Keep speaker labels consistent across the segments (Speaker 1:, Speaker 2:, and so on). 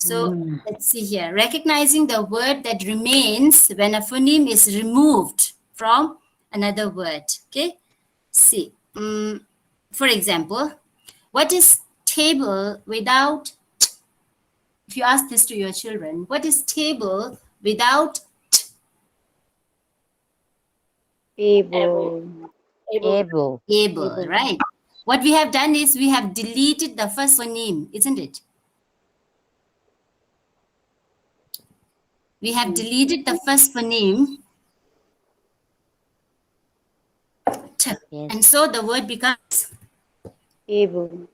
Speaker 1: So let's see here. Recognizing the word that remains when a phoneme is removed from another word. Okay. See. For example, what is table without? If you ask this to your children, what is table without?
Speaker 2: Able.
Speaker 3: Able.
Speaker 1: Able, right? What we have done is we have deleted the first phoneme, isn't it? We have deleted the first phoneme, t,
Speaker 3: Yes.
Speaker 1: and so the word becomes
Speaker 2: Able.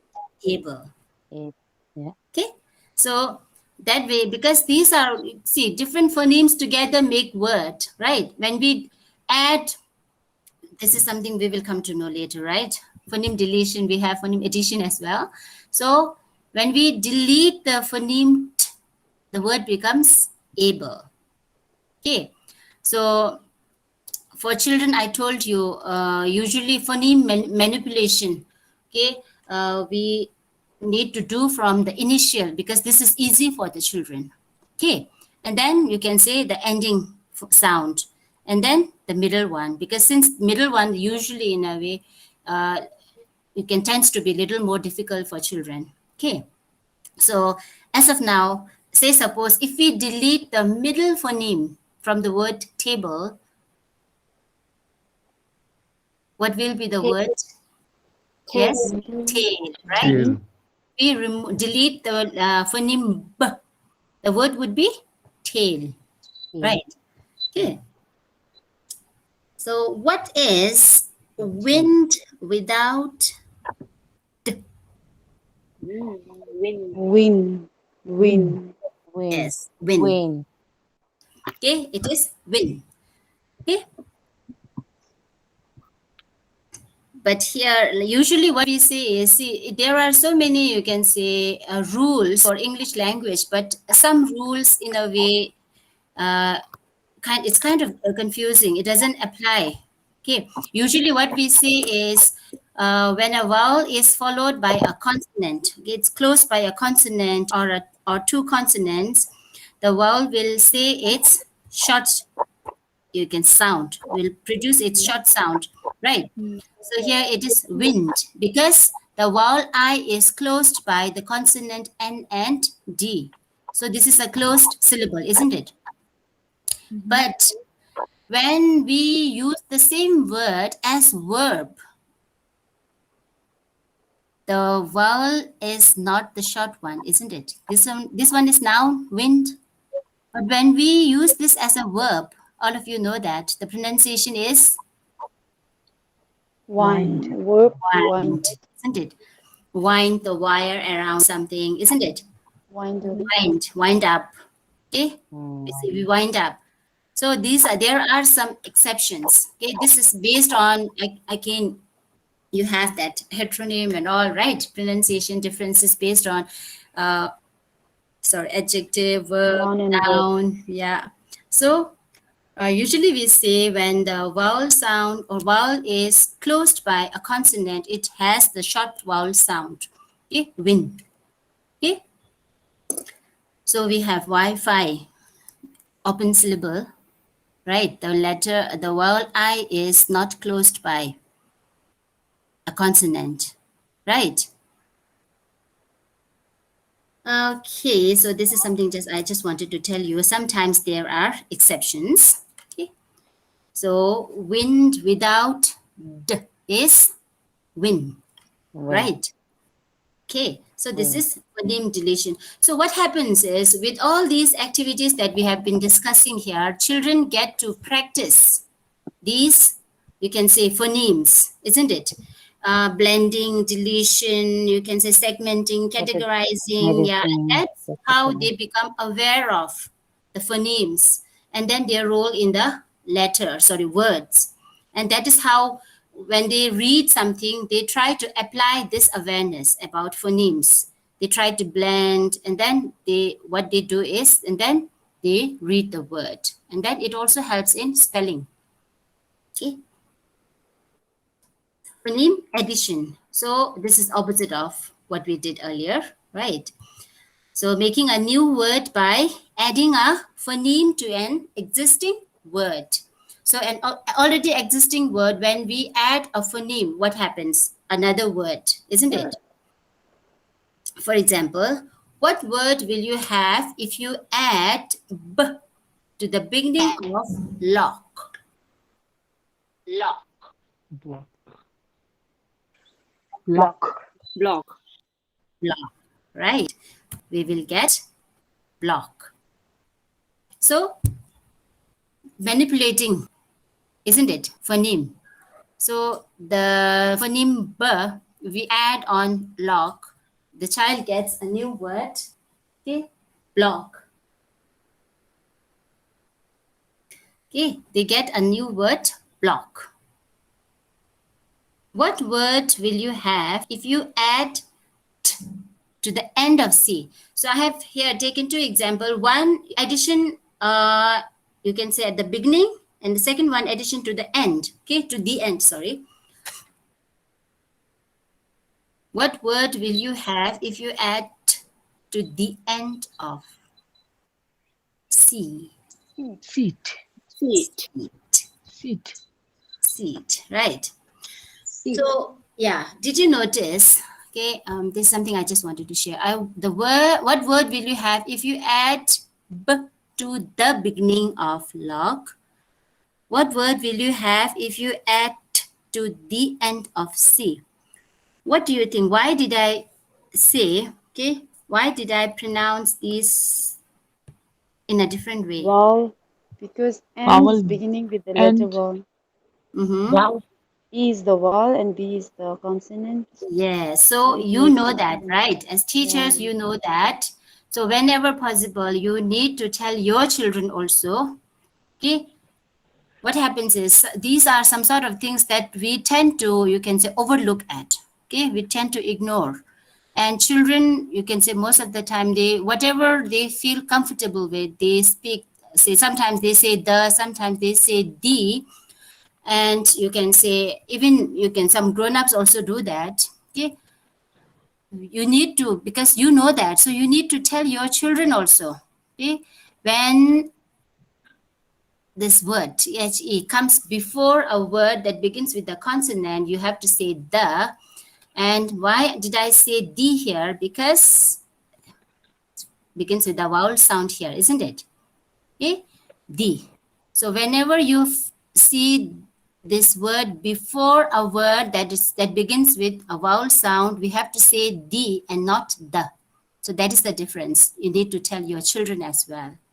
Speaker 1: able.
Speaker 3: Yeah.
Speaker 1: Okay, so that way, because these are, see, different phonemes together make word, right? When we add, this is something we will come to know later, right? Phoneme deletion, we have phoneme addition as well. So when we delete the phoneme t, the word becomes able. Okay, so for children, I told you, usually phoneme manipulation, okay, we need to do from the initial, because this is easy for the children. Okay, and then you can say the ending sound, and then the middle one, because since middle one usually in a way, it can tends to be a little more difficult for children. Okay, so as of now, say suppose if we delete the middle phoneme from the word table, what will be the word? Yes, tail, right?
Speaker 4: Tail.
Speaker 1: We delete the phoneme b, the word would be tail, right? Okay. So what is wind without d?
Speaker 2: Win. Win.
Speaker 3: Win.
Speaker 1: Yes, wind.
Speaker 3: Win.
Speaker 1: Okay, it is wind. Okay. But here, usually what we say is, see, there are so many, you can say, rules for English language, but some rules in a way, it's kind of confusing. It doesn't apply. Okay. Usually what we say is when a vowel is followed by a consonant, okay, it's close by a consonant or two consonants, the vowel will say its short, you can sound, will produce its short sound, right? So here it is wind, because the vowel I is closed by the consonant N and D. So this is a closed syllable, isn't it? But when we use the same word as verb, the vowel is not the short one, isn't it? This one is noun, wind. But when we use this as a verb, all of you know that the pronunciation is
Speaker 2: Wind. Verb. Wind.
Speaker 1: wind, isn't it? Wind the wire around something, isn't it?
Speaker 2: Wind.
Speaker 1: Wind up. Okay, we wind up. So there are some exceptions. Okay, this is based on, again, you have that heteronym and all, right? Pronunciation differences based on, adjective, verb, noun. Yeah. So usually we say when the vowel sound or vowel is closed by a consonant, it has the short vowel sound. Okay, win. Okay. So we have Wi-Fi, open syllable, right? The vowel I is not closed by a consonant, right? Okay, so this is something I just wanted to tell you. Sometimes there are exceptions. Okay, so wind without d is win, right? Okay, so this is phoneme deletion. So what happens is, with all these activities that we have been discussing here, children get to practice these, you can say, phonemes, isn't it? Blending, deletion, you can say segmenting, categorizing. Yeah, and that's how they become aware of the phonemes and then their role in the words. And that is how, when they read something, they try to apply this awareness about phonemes. They try to blend, and then what they do is, and then they read the word. And then it also helps in spelling. Okay. Phoneme addition. So this is opposite of what we did earlier, right? So making a new word by adding a phoneme to an existing word. So an already existing word, when we add a phoneme, what happens? Another word, isn't it? For example, what word will you have if you add b to the beginning of lock?
Speaker 3: Block.
Speaker 2: Block.
Speaker 4: Block.
Speaker 1: Block, right? We will get block. So manipulating, isn't it? Phoneme. So the phoneme b, we add on lock, the child gets a new word, okay, block. Okay, they get a new word, block. What word will you have if you add t to the end of C? So I have here taken two example. One addition, you can say at the beginning, and the second one addition to the end. Okay, to the end, sorry. What word will you have if you add t to the end of C?
Speaker 4: Seat.
Speaker 1: Seat.
Speaker 4: Seat.
Speaker 1: Seat, right? So yeah, did you notice? Okay, this is something I just wanted to share. What word will you have if you add b to the beginning of lock? What word will you have if you add t to the end of C? What do you think? Why did I say? Okay, why did I pronounce these in a different way?
Speaker 2: Vowel. Because and is
Speaker 4: Vowel.
Speaker 2: beginning with the letter
Speaker 4: And
Speaker 2: vowel.
Speaker 1: Mm-hmm.
Speaker 3: Wow.
Speaker 2: E is the vowel and B is the consonant.
Speaker 1: Yes,
Speaker 2: So
Speaker 1: so
Speaker 2: it
Speaker 1: you
Speaker 2: makes
Speaker 1: know
Speaker 2: sense.
Speaker 1: that, right? As
Speaker 2: Yeah.
Speaker 1: teachers, you know that. So whenever possible, you need to tell your children also. Okay, what happens is these are some sort of things that we tend to, you can say, overlook at. Okay, we tend to ignore. And children, you can say most of the time, they whatever they feel comfortable with, they speak. Say sometimes they say the, sometimes they say the, and you can say even you can some grown-ups also do that. Okay, you need to, because you know that, so you need to tell your children also. Okay, when this word the comes before a word that begins with the consonant, you have to say the. And why did I say the here? Because begins with the vowel sound here, isn't it? Okay, the. So whenever you see this word before a word that begins with a vowel sound, we have to say the and not the. So that is the difference. You need to tell your children as well.